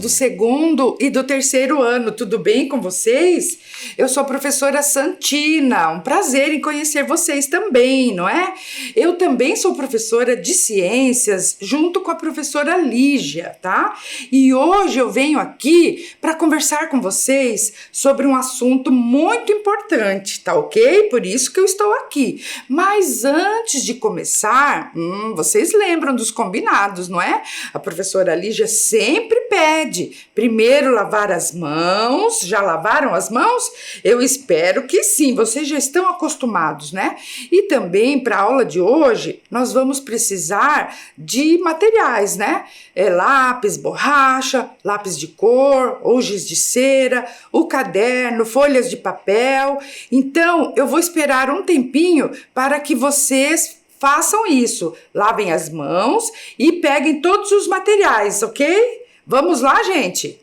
do segundo e do terceiro ano, tudo bem com vocês? Eu sou a professora Santina, um prazer em conhecer vocês também, não é? Eu também sou professora de ciências, junto com a professora Lígia, tá? E hoje eu venho aqui para conversar com vocês sobre um assunto muito importante, tá ok? Por isso que eu estou aqui. Mas antes de começar, vocês lembram dos combinados, não é? A professora Lígia sempre pede primeiro lavar as mãos. Já lavaram as mãos? Eu espero que sim, vocês já estão acostumados, né? E também para a aula de hoje, nós vamos precisar de materiais, né? Lápis, borracha, lápis de cor, ou giz de cera, o caderno, folhas de papel. Então, eu vou esperar um tempinho para que vocês façam isso, lavem as mãos e peguem todos os materiais, ok? Vamos lá, gente?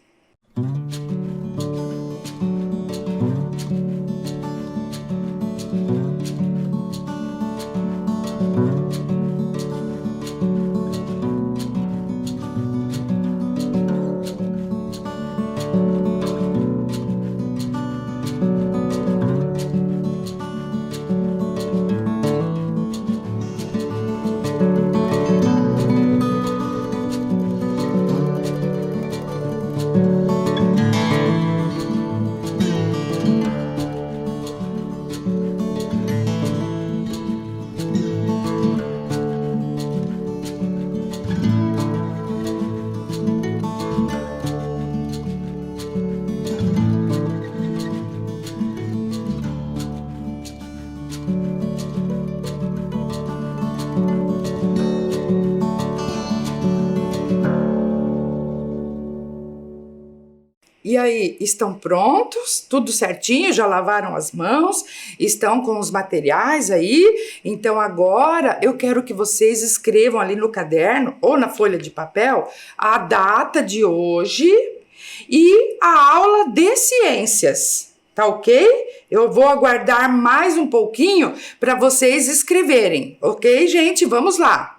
E aí, estão prontos? Tudo certinho? Já lavaram as mãos? Estão com os materiais aí? Então agora eu quero que vocês escrevam ali no caderno ou na folha de papel a data de hoje e a aula de ciências, tá ok? Eu vou aguardar mais um pouquinho para vocês escreverem, ok, gente? Vamos lá!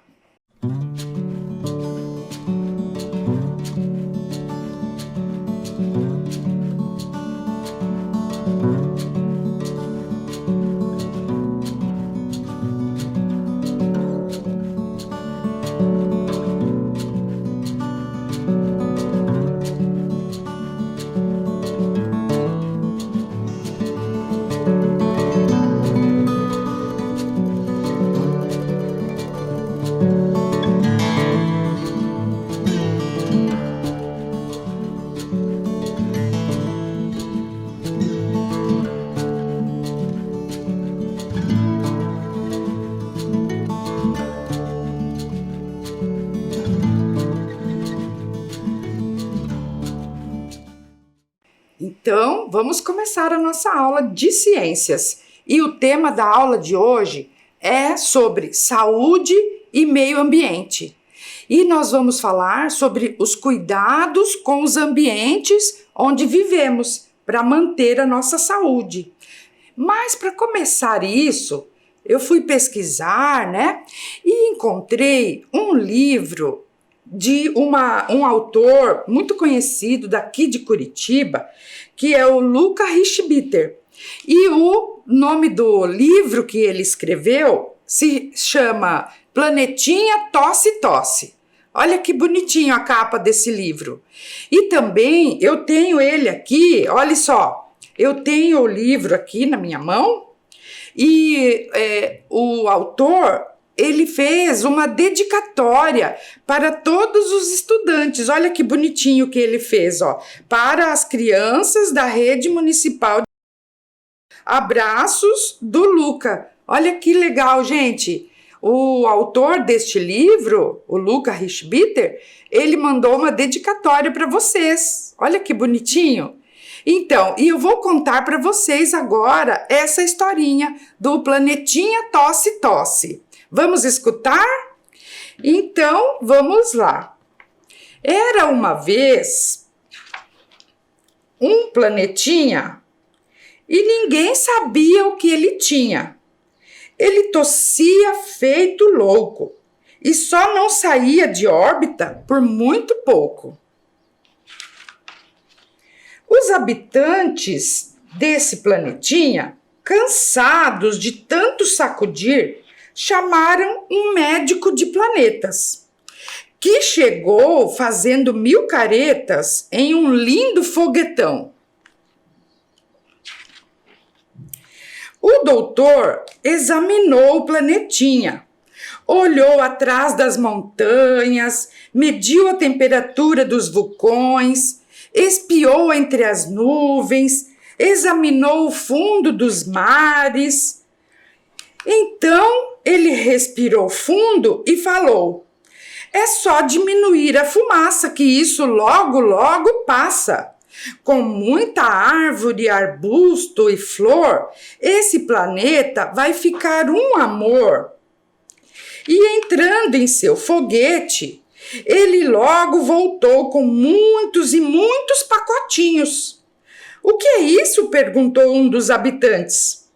Então, vamos começar a nossa aula de ciências. E o tema da aula de hoje é sobre saúde e meio ambiente. E nós vamos falar sobre os cuidados com os ambientes onde vivemos para manter a nossa saúde. Mas para começar isso, eu fui pesquisar, né? E encontrei um livro de um autor muito conhecido daqui de Curitiba, que é o Luca Richbiter. E o nome do livro que ele escreveu se chama Planetinha Tosse Tosse. Olha que bonitinho a capa desse livro. E também eu tenho ele aqui, olha só, eu tenho o livro aqui na minha mão e o autor, ele fez uma dedicatória para todos os estudantes. Olha que bonitinho que ele fez, ó, para as crianças da rede municipal. Abraços do Luca. Olha que legal, gente. O autor deste livro, o Luca Richbiter, ele mandou uma dedicatória para vocês. Olha que bonitinho. Então, e eu vou contar para vocês agora essa historinha do Planetinha Tosse Tosse. Vamos escutar? Então, vamos lá. Era uma vez um planetinha e ninguém sabia o que ele tinha. Ele tossia feito louco e só não saía de órbita por muito pouco. habitantes desse planetinha, cansados de tanto sacudir, chamaram um médico de planetas, que chegou fazendo 1000 caretas em um lindo foguetão. O doutor examinou o planetinha, olhou atrás das montanhas, mediu a temperatura dos vulcões, espiou entre as nuvens, examinou o fundo dos mares. Então ele respirou fundo e falou: é só diminuir a fumaça que isso logo, logo passa. Com muita árvore, arbusto e flor, esse planeta vai ficar um amor. E entrando em seu foguete, ele logo voltou com muitos e muitos pacotinhos. O que é isso? Perguntou um dos habitantes.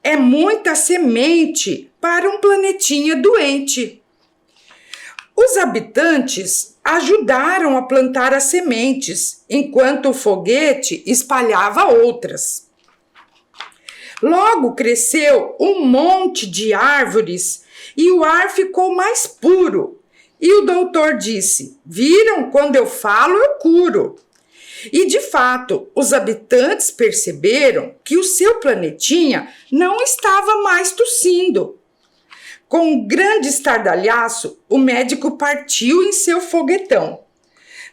É muita semente para um planetinha doente. Os habitantes ajudaram a plantar as sementes, enquanto o foguete espalhava outras. Logo cresceu um monte de árvores e o ar ficou mais puro. E o doutor disse: viram, quando eu falo, eu curo. E de fato, os habitantes perceberam que o seu planetinha não estava mais tossindo. Com um grande estardalhaço, o médico partiu em seu foguetão.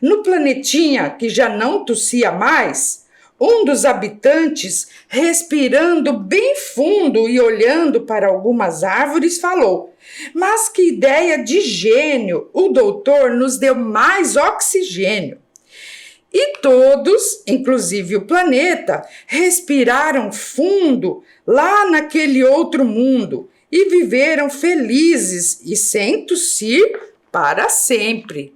No planetinha, que já não tossia mais, um dos habitantes, respirando bem fundo e olhando para algumas árvores, falou: mas que ideia de gênio! O doutor nos deu mais oxigênio. E todos, inclusive o planeta, respiraram fundo lá naquele outro mundo e viveram felizes e sem tossir para sempre.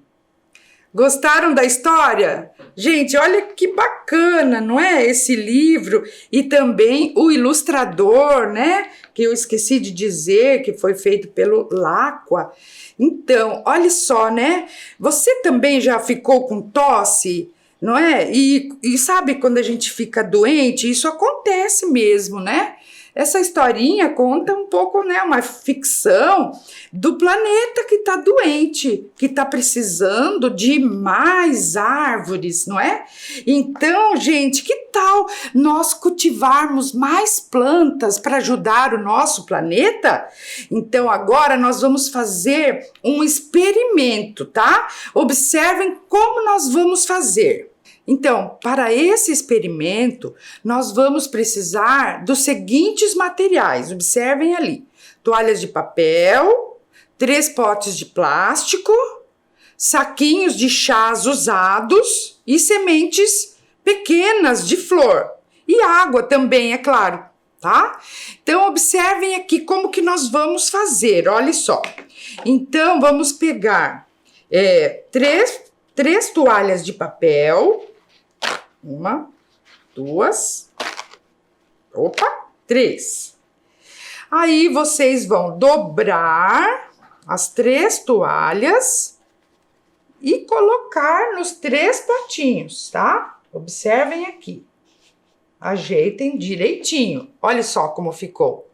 Gostaram da história? Gente, olha que bacana, não é? Esse livro e também o ilustrador, né? Que eu esqueci de dizer, que foi feito pelo Lacqua. Então, olha só, né? Você também já ficou com tosse? Não é? E sabe quando a gente fica doente? Isso acontece mesmo, né? Essa historinha conta um pouco, né, uma ficção do planeta que está doente, que está precisando de mais árvores, não é? Então, gente, que tal nós cultivarmos mais plantas para ajudar o nosso planeta? Então, agora nós vamos fazer um experimento, tá? Observem como nós vamos fazer. Então, para esse experimento, nós vamos precisar dos seguintes materiais. Observem ali: toalhas de papel, 3 potes de plástico, saquinhos de chás usados e sementes pequenas de flor. E água também, é claro, tá? Então, observem aqui como que nós vamos fazer, olha só. Então, vamos pegar 3 toalhas de papel. 1, 2, 3. Aí vocês vão dobrar as 3 toalhas e colocar nos 3 potinhos, tá? Observem aqui. Ajeitem direitinho. Olha só como ficou,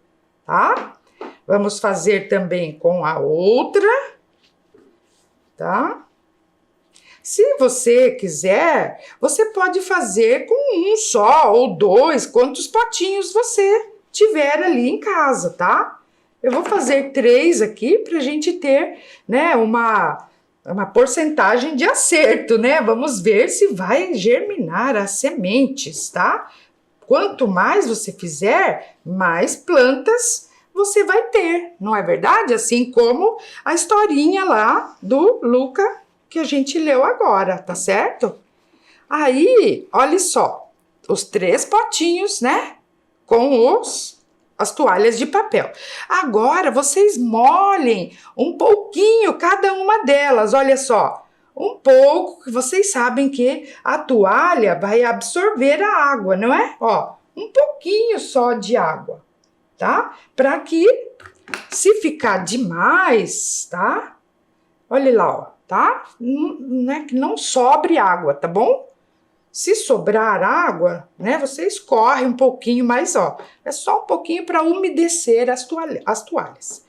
tá? Vamos fazer também com a outra, tá? Se você quiser, você pode fazer com um só ou 2, quantos potinhos você tiver ali em casa, tá? Eu vou fazer 3 aqui para a gente ter, né, uma porcentagem de acerto, né? Vamos ver se vai germinar as sementes, tá? Quanto mais você fizer, mais plantas você vai ter, não é verdade? Assim como a historinha lá do Luca que a gente leu agora, tá certo? Aí, olha só, os 3 potinhos, né? Com as toalhas de papel. Agora, vocês molhem um pouquinho cada uma delas, olha só. Um pouco, que vocês sabem que a toalha vai absorver a água, não é? Ó, um pouquinho só de água, tá? Para que, se ficar demais, tá? Olha lá, ó. Tá? Não é que não sobre água, tá bom? Se sobrar água, né, você escorre um pouquinho, mas ó, é só um pouquinho para umedecer as toalhas.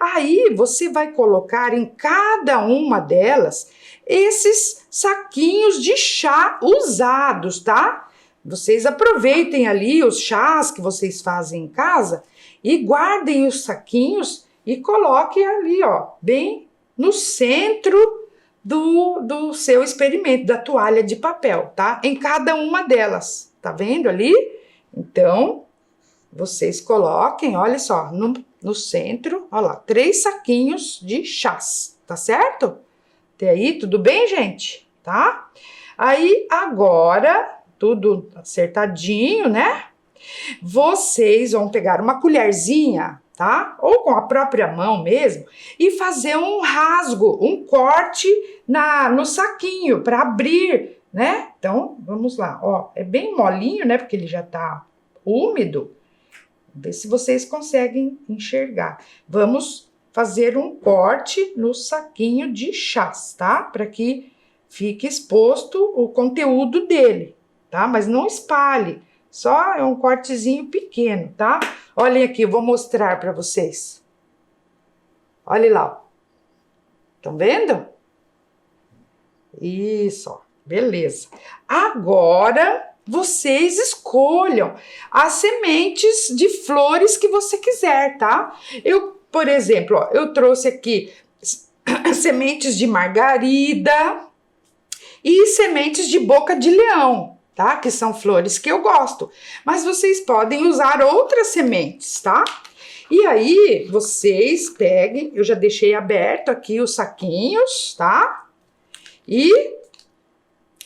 Aí você vai colocar em cada uma delas esses saquinhos de chá usados, tá? Vocês aproveitem ali os chás que vocês fazem em casa e guardem os saquinhos e coloquem ali, ó, bem no centro do seu experimento, da toalha de papel, tá? Em cada uma delas, tá vendo ali? Então, vocês coloquem, olha só, no centro, olha lá, 3 saquinhos de chás, tá certo? Até aí, tudo bem, gente? Tá? Aí, agora, tudo acertadinho, né? Vocês vão pegar uma colherzinha, tá? Ou com a própria mão mesmo, e fazer um rasgo, um corte no saquinho para abrir, né? Então, vamos lá, ó, é bem molinho, né? Porque ele já tá úmido. Vê se vocês conseguem enxergar. Vamos fazer um corte no saquinho de chás, tá? Para que fique exposto o conteúdo dele, tá? Mas não espalhe, só é um cortezinho pequeno, tá? Olhem aqui, eu vou mostrar para vocês. Olha lá, estão vendo? Isso, ó, beleza. Agora vocês escolham as sementes de flores que você quiser, tá? Eu, por exemplo, ó, eu trouxe aqui sementes de margarida e sementes de boca de leão, tá? Que são flores que eu gosto. Mas vocês podem usar outras sementes, tá? E aí, vocês peguem, eu já deixei aberto aqui os saquinhos, tá? E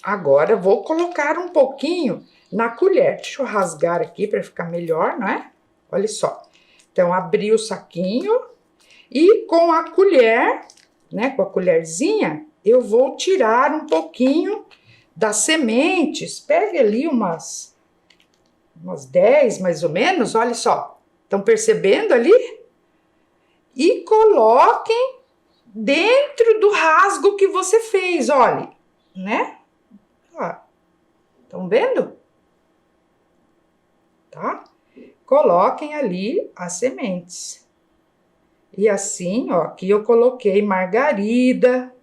agora vou colocar um pouquinho na colher. Deixa eu rasgar aqui para ficar melhor, não é? Olha só. Então, abri o saquinho e com a colher, né, com a colherzinha, eu vou tirar um pouquinho das sementes. Pegue ali umas 10 mais ou menos, olha só. Estão percebendo ali? E coloquem dentro do rasgo que você fez, olha, né? Estão vendo? Tá? Coloquem ali as sementes. E assim, ó, aqui eu coloquei margarida.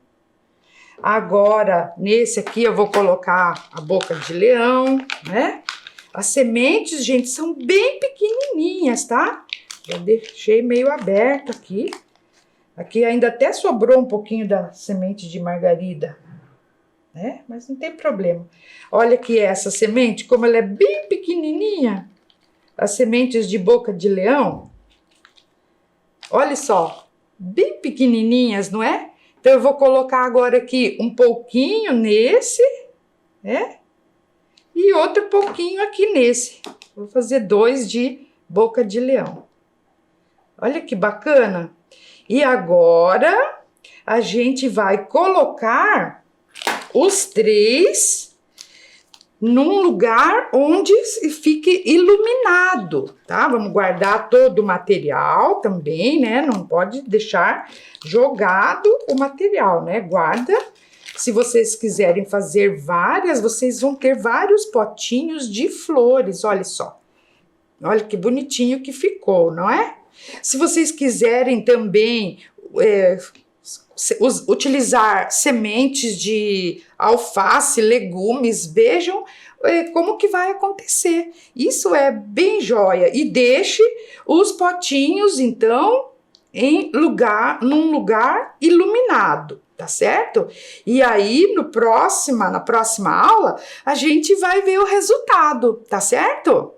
Agora, nesse aqui eu vou colocar a boca de leão, né? As sementes, gente, são bem pequenininhas, tá? Eu deixei meio aberto aqui. Aqui ainda até sobrou um pouquinho da semente de margarida, né? Mas não tem problema. Olha aqui essa semente, como ela é bem pequenininha. As sementes de boca de leão. Olha só, bem pequenininhas, não é? Então, eu vou colocar agora aqui um pouquinho nesse, né? E outro pouquinho aqui nesse. Vou fazer 2 de boca de leão. Olha que bacana. E agora, a gente vai colocar os 3 num lugar onde fique iluminado, tá? Vamos guardar todo o material também, né? Não pode deixar jogado o material, né? Guarda. Se vocês quiserem fazer várias, vocês vão ter vários potinhos de flores, olha só. Olha que bonitinho que ficou, não é? Se vocês quiserem também utilizar sementes de alface, legumes, vejam como que vai acontecer. Isso é bem joia. E deixe os potinhos, então, num lugar iluminado, tá certo? E aí, na próxima aula, a gente vai ver o resultado, tá certo?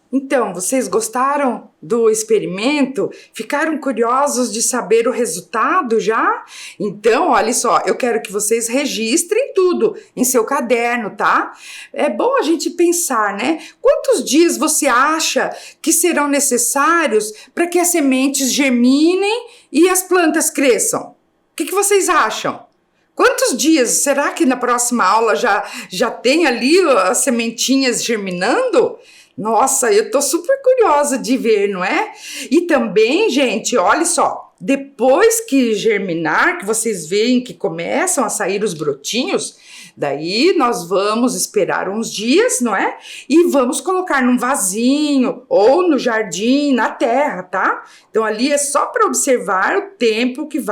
Então, vocês gostaram do experimento? Ficaram curiosos de saber o resultado já? Então, olha só, eu quero que vocês registrem tudo em seu caderno, tá? É bom a gente pensar, né? Quantos dias você acha que serão necessários para que as sementes germinem e as plantas cresçam? O que vocês acham? Quantos dias? Será que na próxima aula já tem ali as sementinhas germinando? Nossa, eu tô super curiosa de ver, não é? E também, gente, olha só, depois que germinar, que vocês veem que começam a sair os brotinhos, daí nós vamos esperar uns dias, não é? E vamos colocar num vasinho ou no jardim, na terra, tá? Então ali é só para observar o tempo que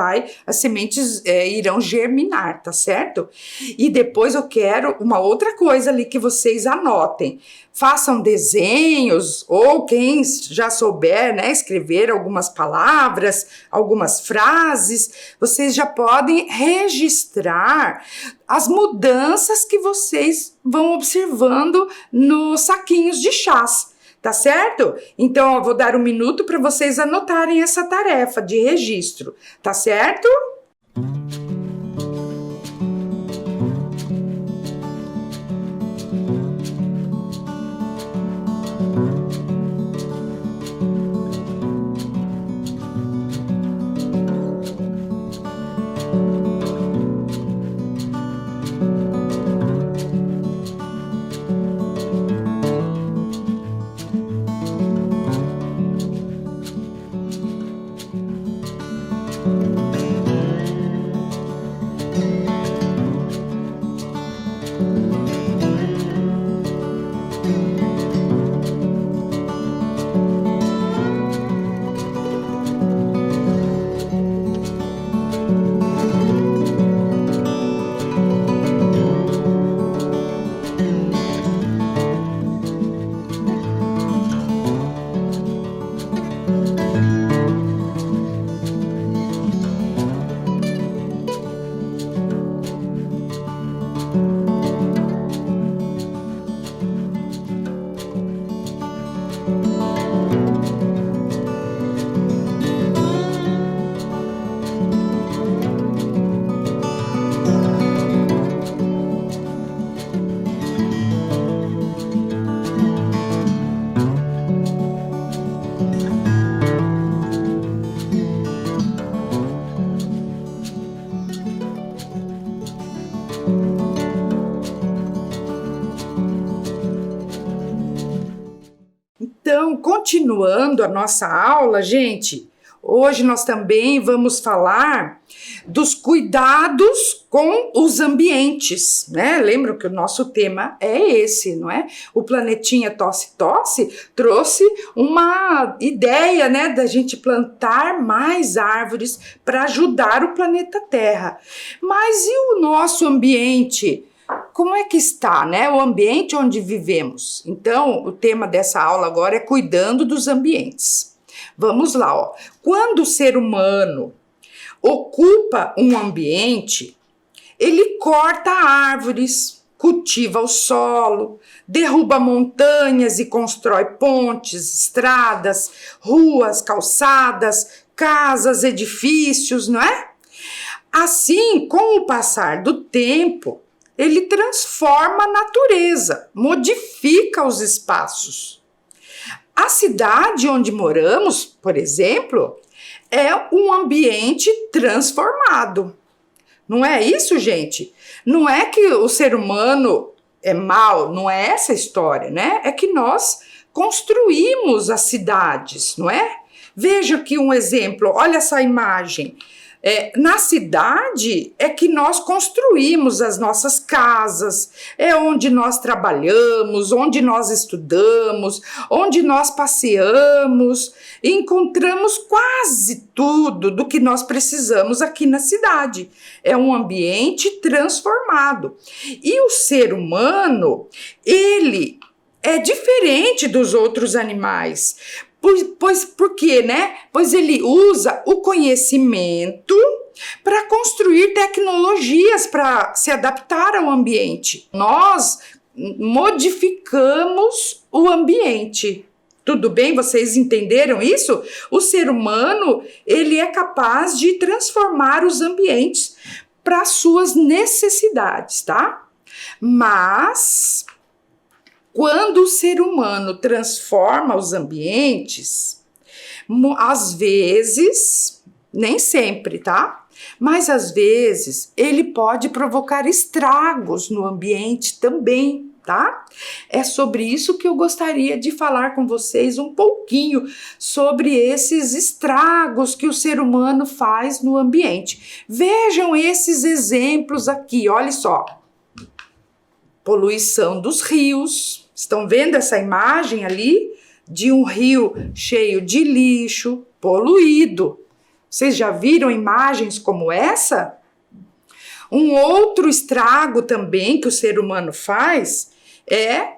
as sementes irão germinar, tá certo? E depois eu quero uma outra coisa ali que vocês anotem. Façam desenhos, ou quem já souber, né, escrever algumas palavras, algumas frases, vocês já podem registrar as mudanças que vocês vão observando nos saquinhos de chás, tá certo? Então, eu vou dar um minuto para vocês anotarem essa tarefa de registro, tá certo? Então, continuando a nossa aula, gente, hoje nós também vamos falar dos cuidados com os ambientes, né? Lembram que o nosso tema é esse, não é? O Planetinha Tosse Tosse trouxe uma ideia, né, da gente plantar mais árvores para ajudar o planeta Terra. Mas e o nosso ambiente? Como é que está, né? O ambiente onde vivemos. Então, o tema dessa aula agora é cuidando dos ambientes. Vamos lá, ó. Quando o ser humano ocupa um ambiente, ele corta árvores, cultiva o solo, derruba montanhas e constrói pontes, estradas, ruas, calçadas, casas, edifícios, não é? Assim, com o passar do tempo, ele transforma a natureza, modifica os espaços. A cidade onde moramos, por exemplo, é um ambiente transformado. Não é isso, gente? Não é que o ser humano é mau, não é essa a história, né? É que nós construímos as cidades, não é? Veja aqui um exemplo, olha essa imagem. Na cidade é que nós construímos as nossas casas, é onde nós trabalhamos, onde nós estudamos, onde nós passeamos, e encontramos quase tudo do que nós precisamos aqui na cidade. É um ambiente transformado. E o ser humano, ele é diferente dos outros animais. Por quê, né? Pois ele usa o conhecimento para construir tecnologias para se adaptar ao ambiente. Nós modificamos o ambiente. Tudo bem? Vocês entenderam isso? O ser humano, ele é capaz de transformar os ambientes para suas necessidades, tá? Mas quando o ser humano transforma os ambientes, às vezes, nem sempre, tá? Mas às vezes ele pode provocar estragos no ambiente também. tá? É sobre isso que eu gostaria de falar com vocês um pouquinho, sobre esses estragos que o ser humano faz no ambiente. Vejam esses exemplos aqui, olha só. Poluição dos rios. Estão vendo essa imagem ali de um rio cheio de lixo, poluído? Vocês já viram imagens como essa? Um outro estrago também que o ser humano faz é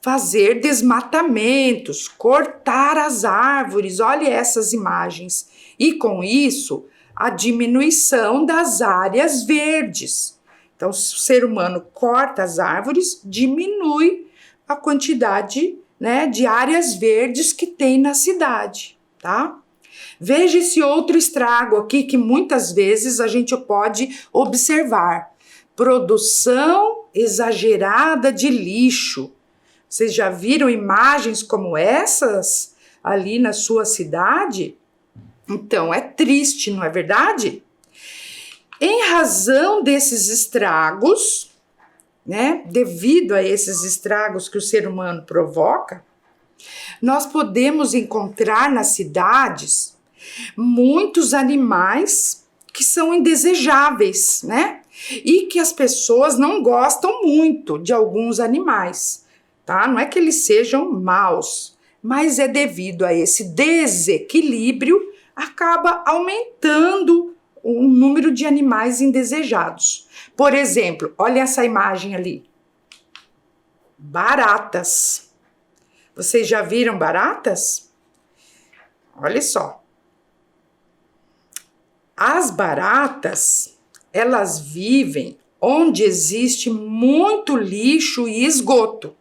fazer desmatamentos, cortar as árvores. Olha essas imagens. E com isso, a diminuição das áreas verdes. Então, se o ser humano corta as árvores, diminui a quantidade, né, de áreas verdes que tem na cidade, tá? Veja esse outro estrago aqui que muitas vezes a gente pode observar. Produção exagerada de lixo. Vocês já viram imagens como essas ali na sua cidade? Então, é triste, não é verdade? Em razão desses estragos, né, devido a esses estragos que o ser humano provoca, nós podemos encontrar nas cidades muitos animais que são indesejáveis, né? E que as pessoas não gostam muito de alguns animais, tá? Não é que eles sejam maus, mas é devido a esse desequilíbrio, acaba aumentando o número de animais indesejados. Por exemplo, olha essa imagem ali. Baratas. Vocês já viram baratas? Olha só. As baratas, elas vivem onde existe muito lixo e esgoto.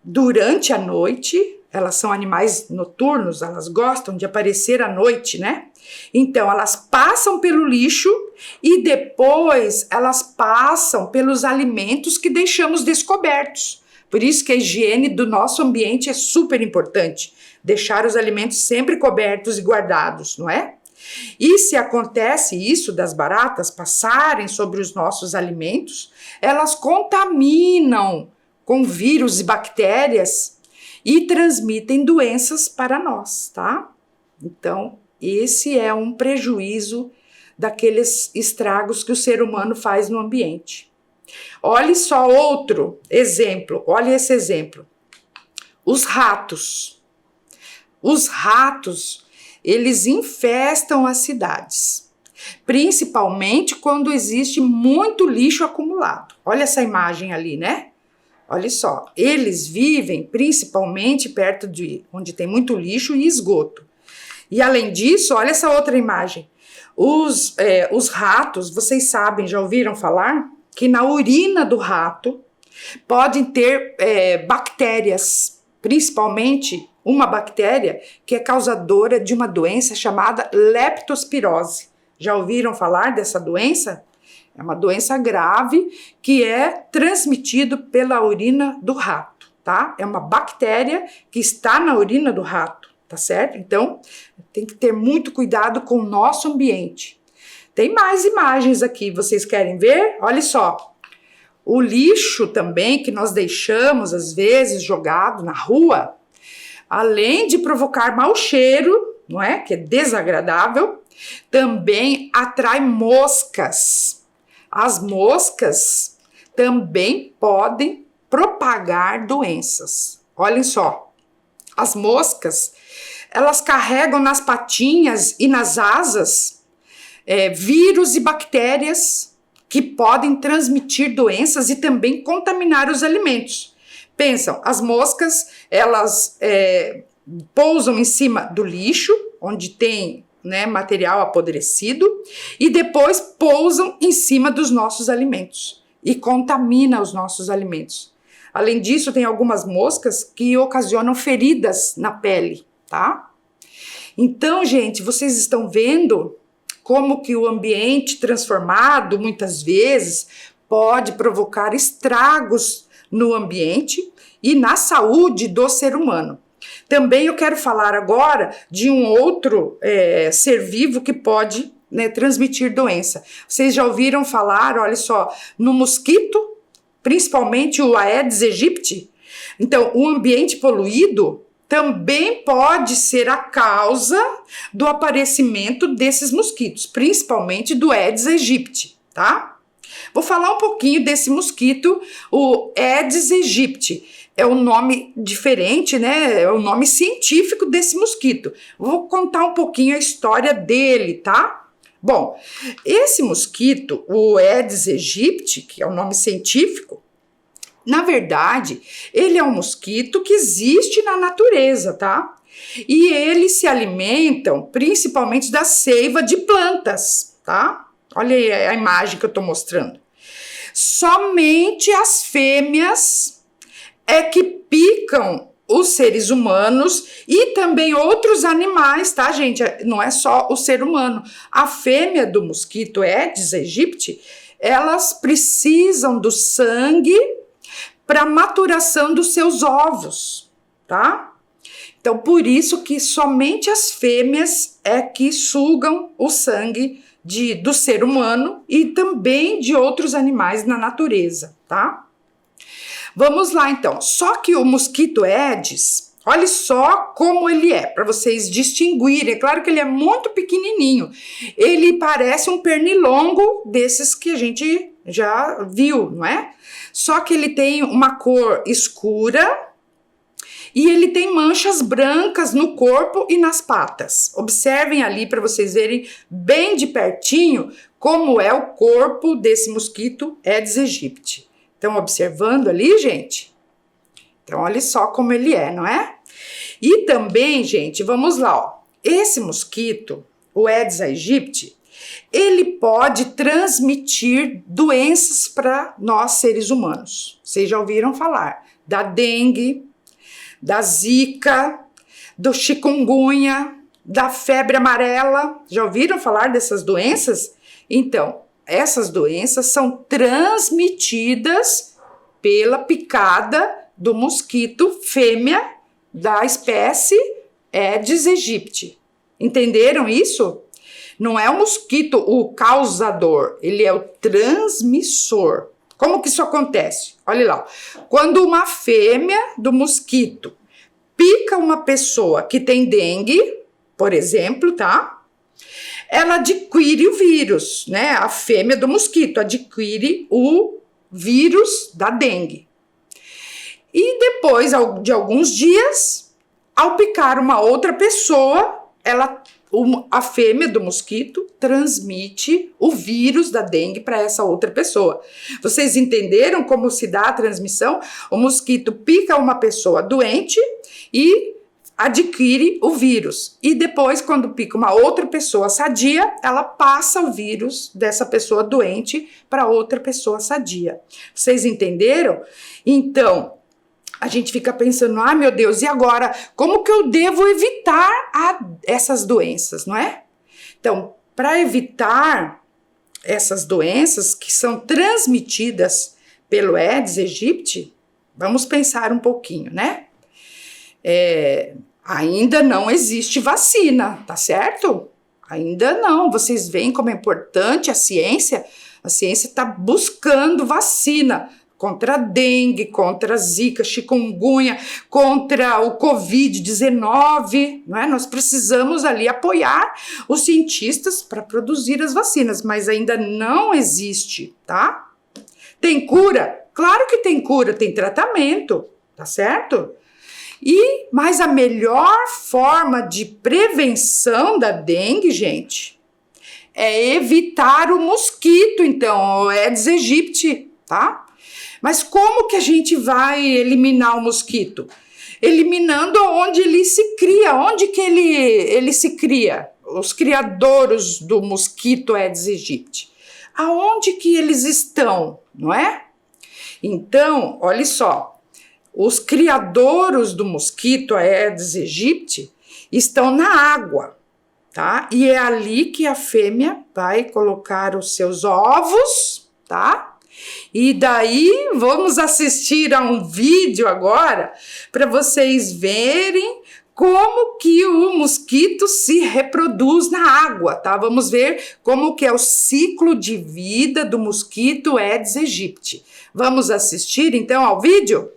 Durante a noite, elas são animais noturnos, elas gostam de aparecer à noite, né? Então, elas passam pelo lixo e depois elas passam pelos alimentos que deixamos descobertos. Por isso que a higiene do nosso ambiente é super importante. Deixar os alimentos sempre cobertos e guardados, não é? E se acontece isso das baratas passarem sobre os nossos alimentos, elas contaminam com vírus e bactérias e transmitem doenças para nós, tá? Então, esse é um prejuízo daqueles estragos que o ser humano faz no ambiente. Olhe só outro exemplo, olha esse exemplo. Os ratos. Os ratos, eles infestam as cidades, principalmente quando existe muito lixo acumulado. Olha essa imagem ali, né? Olha só, eles vivem principalmente perto de onde tem muito lixo e esgoto. E além disso, olha essa outra imagem. Os ratos, vocês sabem, já ouviram falar que na urina do rato podem ter bactérias, principalmente uma bactéria que é causadora de uma doença chamada leptospirose. Já ouviram falar dessa doença? É uma doença grave que é transmitida pela urina do rato, tá? É uma bactéria que está na urina do rato, tá certo? Então, tem que ter muito cuidado com o nosso ambiente. Tem mais imagens aqui, vocês querem ver? Olha só. O lixo também que nós deixamos, às vezes, jogado na rua, além de provocar mau cheiro, não é? Que é desagradável, também atrai moscas. As moscas também podem propagar doenças. Olhem só, as moscas, elas carregam nas patinhas e nas asas vírus e bactérias que podem transmitir doenças e também contaminar os alimentos. Pensam, as moscas, elas pousam em cima do lixo, onde tem, né, material apodrecido, e depois pousam em cima dos nossos alimentos e contamina os nossos alimentos. Além disso, tem algumas moscas que ocasionam feridas na pele, tá? Então, gente, vocês estão vendo como que o ambiente transformado, muitas vezes, pode provocar estragos no ambiente e na saúde do ser humano. Também eu quero falar agora de um outro ser vivo que pode, né, transmitir doença. Vocês já ouviram falar, olha só, no mosquito principalmente o Aedes aegypti. Então, o ambiente poluído também pode ser a causa do aparecimento desses mosquitos, principalmente do Aedes aegypti, tá? Vou falar um pouquinho desse mosquito, o Aedes aegypti. É um nome diferente, né? É o nome científico desse mosquito. Vou contar um pouquinho a história dele, tá? Bom, esse mosquito, o Aedes aegypti, que é o nome científico, na verdade, ele é um mosquito que existe na natureza, tá? E eles se alimentam principalmente da seiva de plantas, tá? Olha aí a imagem que eu tô mostrando. Somente as fêmeas é que picam os seres humanos e também outros animais, tá, gente? Não é só o ser humano. A fêmea do mosquito Aedes aegypti, elas precisam do sangue para maturação dos seus ovos, tá? Então, por isso que somente as fêmeas é que sugam o sangue do ser humano e também de outros animais na natureza, tá? Vamos lá, então. Só que o mosquito Aedes, olha só como ele é, para vocês distinguirem. É claro que ele é muito pequenininho. Ele parece um pernilongo desses que a gente já viu, não é? Só que ele tem uma cor escura e ele tem manchas brancas no corpo e nas patas. Observem ali para vocês verem bem de pertinho como é o corpo desse mosquito Aedes aegypti. Estão observando ali, gente? Então, olha só como ele é, não é? E também, gente, vamos lá, ó. Esse mosquito, o Aedes aegypti, ele pode transmitir doenças para nós seres humanos. Vocês já ouviram falar da dengue, da zika, do chikungunya, da febre amarela. Já ouviram falar dessas doenças? Então, essas doenças são transmitidas pela picada do mosquito fêmea da espécie Aedes aegypti. Entenderam isso? Não é o mosquito o causador, ele é o transmissor. Como que isso acontece? Olha lá, quando uma fêmea do mosquito pica uma pessoa que tem dengue, por exemplo, tá? Ela adquire o vírus, né? A fêmea do mosquito adquire o vírus da dengue. E depois de alguns dias, ao picar uma outra pessoa, a fêmea do mosquito transmite o vírus da dengue para essa outra pessoa. Vocês entenderam como se dá a transmissão? O mosquito pica uma pessoa doente e adquire o vírus. E depois, quando pica uma outra pessoa sadia, ela passa o vírus dessa pessoa doente para outra pessoa sadia. Vocês entenderam? Então, a gente fica pensando, meu Deus, e agora? Como que eu devo evitar essas doenças, não é? Então, para evitar essas doenças que são transmitidas pelo Aedes aegypti, vamos pensar um pouquinho, né? Ainda não existe vacina, tá certo? Ainda não. Vocês veem como é importante a ciência? A ciência está buscando vacina contra a dengue, contra a zika, chikungunya, contra o Covid-19, não é? Nós precisamos ali apoiar os cientistas para produzir as vacinas, mas ainda não existe, tá? Tem cura? Claro que tem cura, tem tratamento, tá certo? Mas a melhor forma de prevenção da dengue, gente, é evitar o mosquito, então, o Aedes aegypti, tá? Mas como que a gente vai eliminar o mosquito? Eliminando onde ele se cria. Onde que ele se cria? Os criadouros do mosquito Aedes aegypti. Aonde que eles estão, não é? Então, olha só. Os criadouros do mosquito Aedes aegypti estão na água, tá? E é ali que a fêmea vai colocar os seus ovos, tá? E daí vamos assistir a um vídeo agora para vocês verem como que o mosquito se reproduz na água, tá? Vamos ver como que é o ciclo de vida do mosquito Aedes aegypti. Vamos assistir então ao vídeo?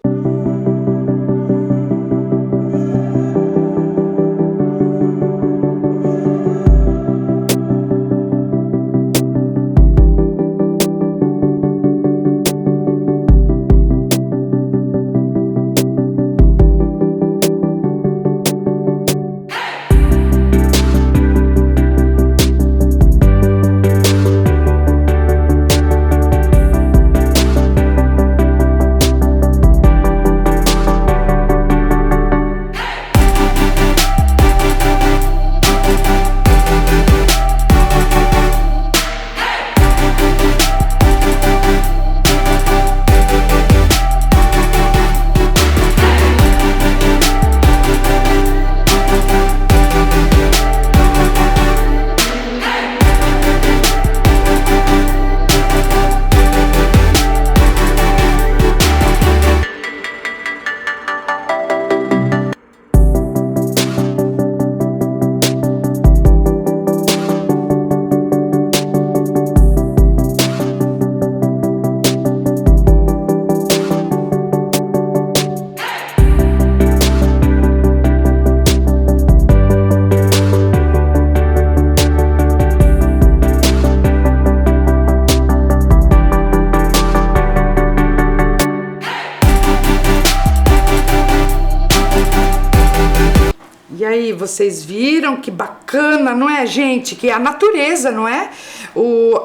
E aí, vocês viram que bacana, não é, gente? Que é a natureza, não é?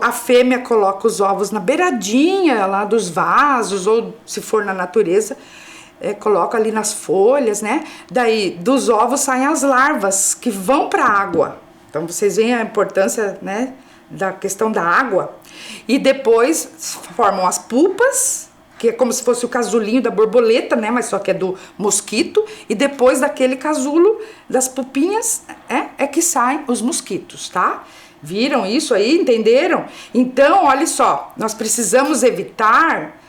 A fêmea coloca os ovos na beiradinha lá dos vasos, ou se for na natureza, coloca ali nas folhas, né? Daí, dos ovos saem as larvas que vão para a água. Então, vocês veem a importância, né, da questão da água. E depois formam as pupas, que é como se fosse o casulinho da borboleta, né? Mas só que é do mosquito. E depois daquele casulo, das pupinhas, é que saem os mosquitos, tá? Viram isso aí? Entenderam? Então, olha só, nós precisamos evitar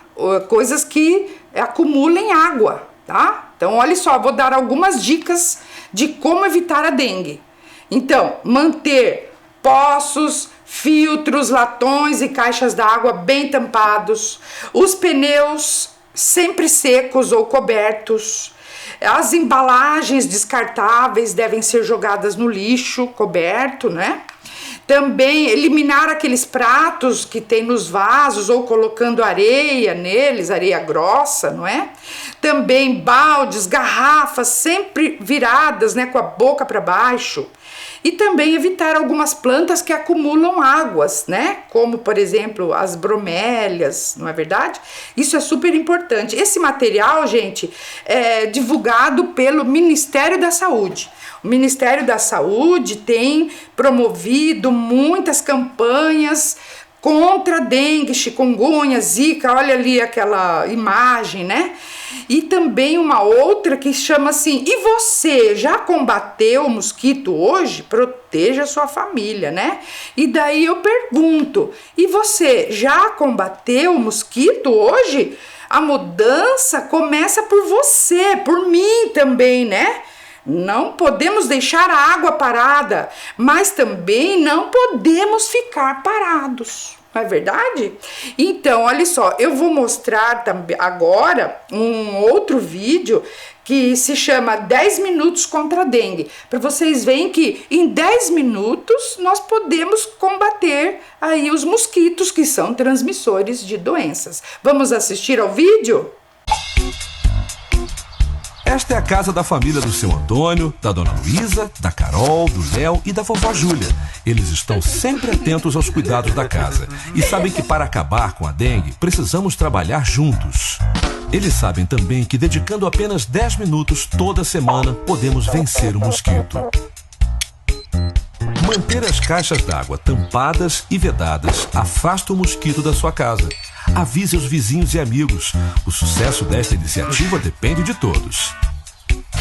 coisas que acumulem água, tá? Então, olha só, vou dar algumas dicas de como evitar a dengue. Então, manter poços, filtros, latões e caixas d'água bem tampados, os pneus sempre secos ou cobertos, as embalagens descartáveis devem ser jogadas no lixo coberto, né? Também eliminar aqueles pratos que tem nos vasos ou colocando areia neles, areia grossa, não é? Também baldes, garrafas sempre viradas, né, com a boca para baixo. E também evitar algumas plantas que acumulam águas, né? Como, por exemplo, as bromélias, não é verdade? Isso é super importante. Esse material, gente, é divulgado pelo Ministério da Saúde. O Ministério da Saúde tem promovido muitas campanhas contra dengue, chikungunya, zika, olha ali aquela imagem, né? E também uma outra que chama assim, e você já combateu o mosquito hoje? Proteja a sua família, né? E daí eu pergunto, e você já combateu o mosquito hoje? A mudança começa por você, por mim também, né? Não podemos deixar a água parada, mas também não podemos ficar parados, não é verdade? Então, olha só, eu vou mostrar agora um outro vídeo que se chama 10 minutos contra a dengue, para vocês verem que em 10 minutos nós podemos combater aí os mosquitos que são transmissores de doenças. Vamos assistir ao vídeo? Esta é a casa da família do seu Antônio, da dona Luísa, da Carol, do Léo e da vovó Júlia. Eles estão sempre atentos aos cuidados da casa e sabem que para acabar com a dengue precisamos trabalhar juntos. Eles sabem também que dedicando apenas 10 minutos toda semana podemos vencer o mosquito. Manter as caixas d'água tampadas e vedadas afasta o mosquito da sua casa. Avise os vizinhos e amigos. O sucesso desta iniciativa depende de todos.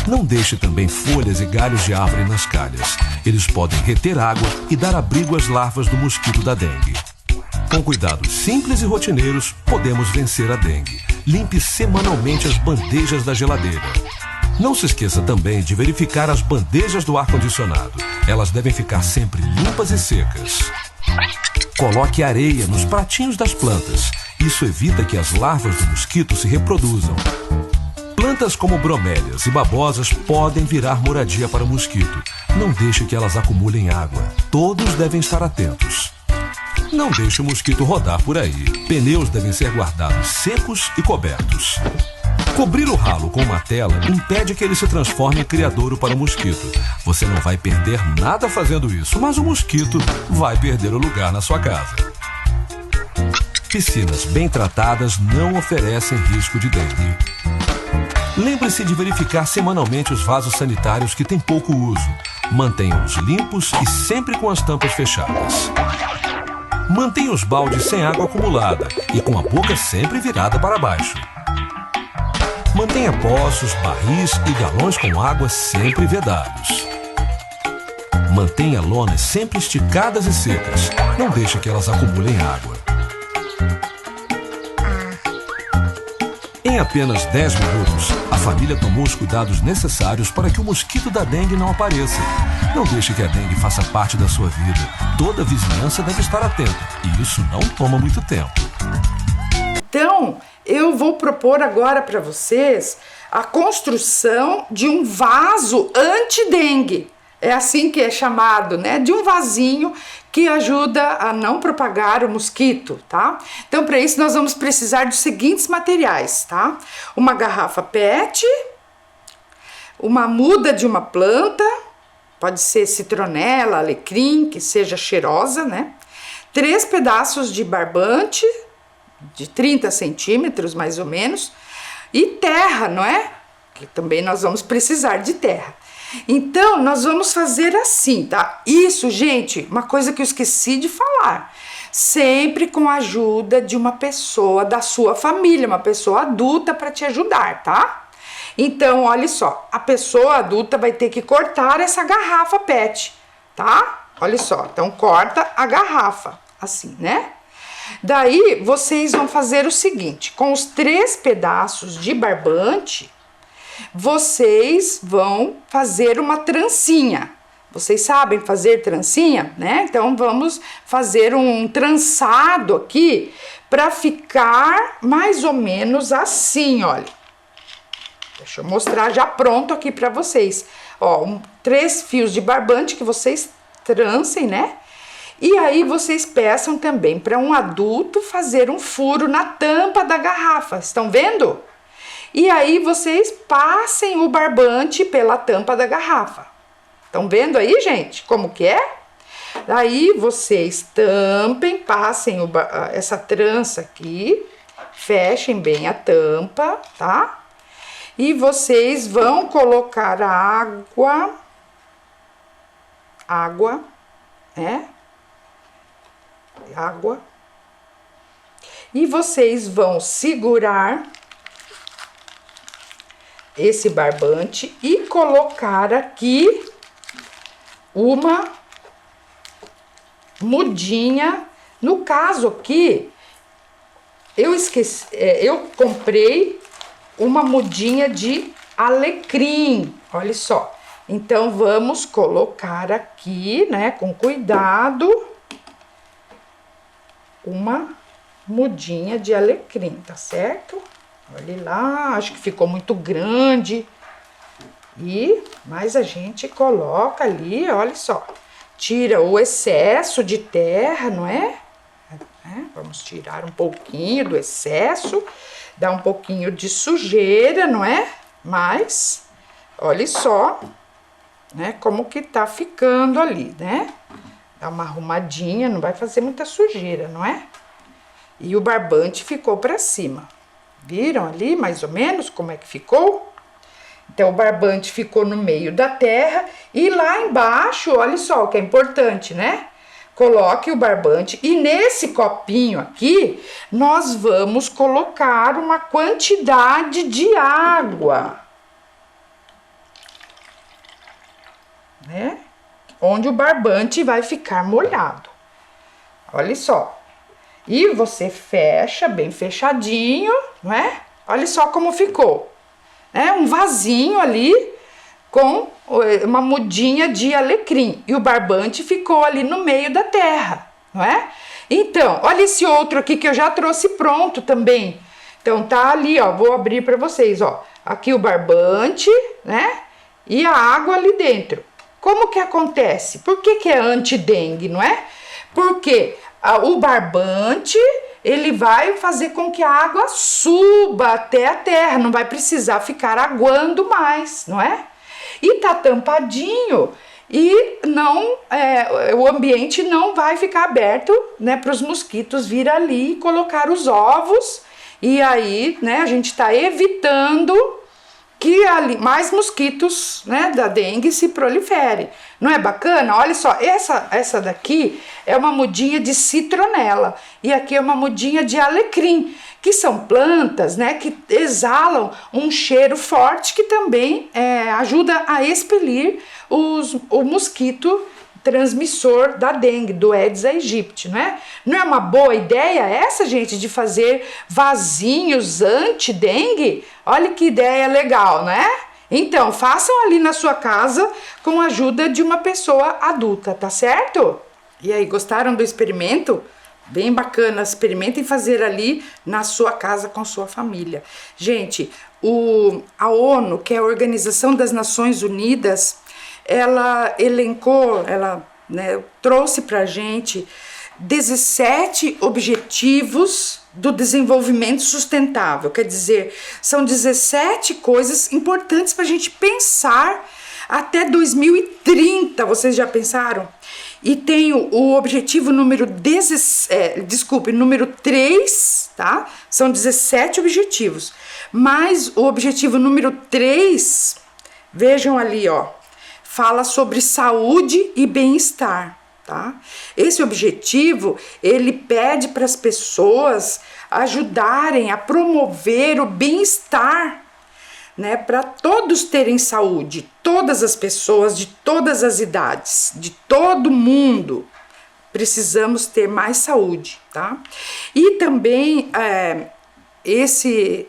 Não deixe também folhas e galhos de árvore nas calhas. Eles podem reter água e dar abrigo às larvas do mosquito da dengue. Com cuidados simples e rotineiros, podemos vencer a dengue. Limpe semanalmente as bandejas da geladeira. Não se esqueça também de verificar as bandejas do ar-condicionado. Elas devem ficar sempre limpas e secas. Coloque areia nos pratinhos das plantas. Isso evita que as larvas do mosquito se reproduzam. Plantas como bromélias e babosas podem virar moradia para o mosquito. Não deixe que elas acumulem água. Todos devem estar atentos. Não deixe o mosquito rodar por aí. Pneus devem ser guardados secos e cobertos. Cobrir o ralo com uma tela impede que ele se transforme em criadouro para o mosquito. Você não vai perder nada fazendo isso, mas o mosquito vai perder o lugar na sua casa. Piscinas bem tratadas não oferecem risco de dengue. Lembre-se de verificar semanalmente os vasos sanitários que têm pouco uso. Mantenha-os limpos e sempre com as tampas fechadas. Mantenha os baldes sem água acumulada e com a boca sempre virada para baixo. Mantenha poços, barris e galões com água sempre vedados. Mantenha lonas sempre esticadas e secas. Não deixe que elas acumulem água. Em apenas 10 minutos, a família tomou os cuidados necessários para que o mosquito da dengue não apareça. Não deixe que a dengue faça parte da sua vida. Toda a vizinhança deve estar atenta, e isso não toma muito tempo. Então, eu vou propor agora para vocês a construção de um vaso anti-dengue. É assim que é chamado, né? De um vasinho que ajuda a não propagar o mosquito, tá? Então, para isso, nós vamos precisar dos seguintes materiais, tá? Uma garrafa PET, uma muda de uma planta, pode ser citronela, alecrim, que seja cheirosa, né? 3 pedaços de barbante, de 30 centímetros, mais ou menos, e terra, não é? Que também nós vamos precisar de terra. Então, nós vamos fazer assim, tá? Isso, gente, uma coisa que eu esqueci de falar. Sempre com a ajuda de uma pessoa da sua família, uma pessoa adulta para te ajudar, tá? Então, olha só, a pessoa adulta vai ter que cortar essa garrafa PET, tá? Olha só, então corta a garrafa, assim, né? Daí, vocês vão fazer o seguinte, com os 3 pedaços de barbante, vocês vão fazer uma trancinha. Vocês sabem fazer trancinha, né? Então, vamos fazer um trançado aqui para ficar mais ou menos assim, olha. Deixa eu mostrar já pronto aqui para vocês. Ó, 3 fios de barbante que vocês trancem, né? E aí vocês peçam também para um adulto fazer um furo na tampa da garrafa, estão vendo? E aí vocês passem o barbante pela tampa da garrafa. Estão vendo aí, gente, como que é? Daí vocês tampem, passem essa trança aqui, fechem bem a tampa, tá? E vocês vão colocar água, né? Água. E vocês vão segurar esse barbante e colocar aqui uma mudinha. No caso aqui, eu comprei uma mudinha de alecrim, olha só. Então, vamos colocar aqui, né, com cuidado, uma mudinha de alecrim, tá certo? Olha lá, acho que ficou muito grande. Mas a gente coloca ali, olha só. Tira o excesso de terra, não é? Vamos tirar um pouquinho do excesso. Dá um pouquinho de sujeira, não é? Mas, olha só, né? Como que tá ficando ali, né? Dá uma arrumadinha, não vai fazer muita sujeira, não é? E o barbante ficou pra cima. Viram ali, mais ou menos, como é que ficou? Então, o barbante ficou no meio da terra e lá embaixo, olha só o que é importante, né? Coloque o barbante e nesse copinho aqui, nós vamos colocar uma quantidade de água, né? Onde o barbante vai ficar molhado. Olha só. E você fecha bem fechadinho, não é? Olha só como ficou. né, um vasinho ali com uma mudinha de alecrim. E o barbante ficou ali no meio da terra, não é? Então, olha esse outro aqui que eu já trouxe pronto também. Então tá ali, ó, vou abrir para vocês, ó. Aqui o barbante, né? E a água ali dentro. Como que acontece? Por que é anti-dengue, não é? Porque o barbante, ele vai fazer com que a água suba até a terra, não vai precisar ficar aguando mais, não é? E tá tampadinho e não, o ambiente não vai ficar aberto, né, para os mosquitos vir ali e colocar os ovos. E aí, né, a gente tá evitando que ali mais mosquitos, né, da dengue se proliferem. Não é bacana? Olha só, essa daqui é uma mudinha de citronela e aqui é uma mudinha de alecrim, que são plantas, né, que exalam um cheiro forte que também ajuda a expelir o mosquito transmissor da dengue, do Aedes aegypti, né? Não é uma boa ideia essa, gente, de fazer vasinhos anti-dengue? Olha que ideia legal, né? Então, façam ali na sua casa com a ajuda de uma pessoa adulta, tá certo? E aí, gostaram do experimento? Bem bacana, experimentem fazer ali na sua casa com sua família. Gente, a ONU, que é a Organização das Nações Unidas, ela elencou, né, trouxe pra gente 17 objetivos do desenvolvimento sustentável. Quer dizer, são 17 coisas importantes para a gente pensar até 2030. Vocês já pensaram? E tem o objetivo número 3, tá? São 17 objetivos. Mas o objetivo número 3, vejam ali, ó, fala sobre saúde e bem-estar, tá? Esse objetivo, ele pede para as pessoas ajudarem a promover o bem-estar, né, para todos terem saúde, todas as pessoas de todas as idades, de todo mundo. Precisamos ter mais saúde, tá? E também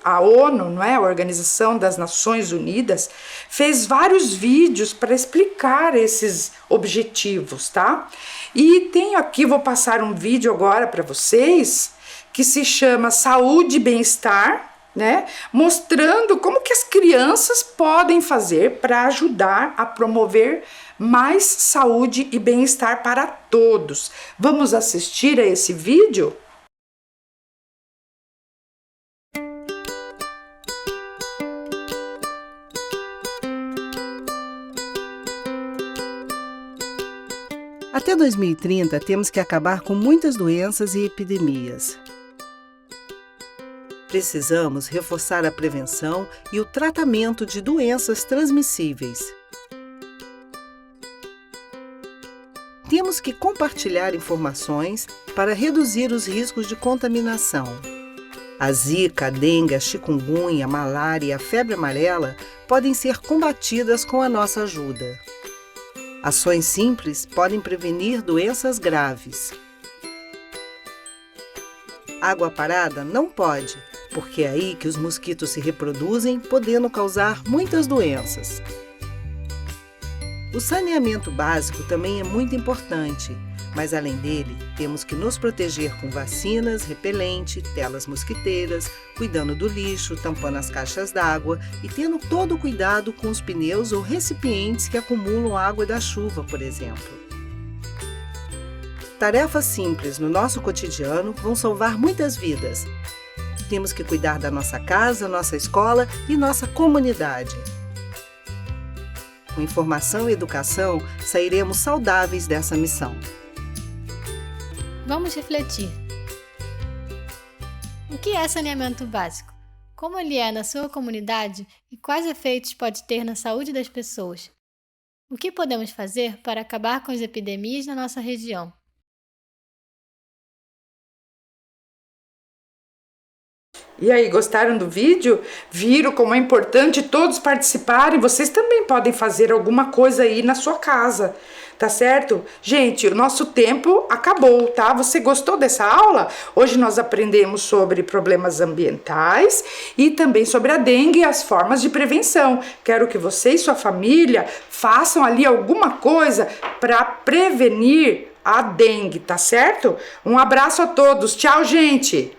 a ONU, não é? A Organização das Nações Unidas, fez vários vídeos para explicar esses objetivos, tá? E tenho aqui, vou passar um vídeo agora para vocês, que se chama Saúde e Bem-Estar, né? Mostrando como que as crianças podem fazer para ajudar a promover mais saúde e bem-estar para todos. Vamos assistir a esse vídeo? Até 2030, temos que acabar com muitas doenças e epidemias. Precisamos reforçar a prevenção e o tratamento de doenças transmissíveis. Temos que compartilhar informações para reduzir os riscos de contaminação. A zika, a dengue, a chikungunya, a malária e a febre amarela podem ser combatidas com a nossa ajuda. Ações simples podem prevenir doenças graves. Água parada não pode, porque é aí que os mosquitos se reproduzem, podendo causar muitas doenças. O saneamento básico também é muito importante, mas além dele, temos que nos proteger com vacinas, repelente, telas mosquiteiras, cuidando do lixo, tampando as caixas d'água e tendo todo o cuidado com os pneus ou recipientes que acumulam água da chuva, por exemplo. Tarefas simples no nosso cotidiano vão salvar muitas vidas. Temos que cuidar da nossa casa, nossa escola e nossa comunidade. Com informação e educação, sairemos saudáveis dessa missão. Vamos refletir. O que é saneamento básico? Como ele é na sua comunidade e quais efeitos pode ter na saúde das pessoas? O que podemos fazer para acabar com as epidemias na nossa região? E aí, gostaram do vídeo? Viram como é importante todos participarem? Vocês também podem fazer alguma coisa aí na sua casa, tá certo? Gente, o nosso tempo acabou, tá? Você gostou dessa aula? Hoje nós aprendemos sobre problemas ambientais e também sobre a dengue e as formas de prevenção. Quero que você e sua família façam ali alguma coisa para prevenir a dengue, tá certo? Um abraço a todos. Tchau, gente!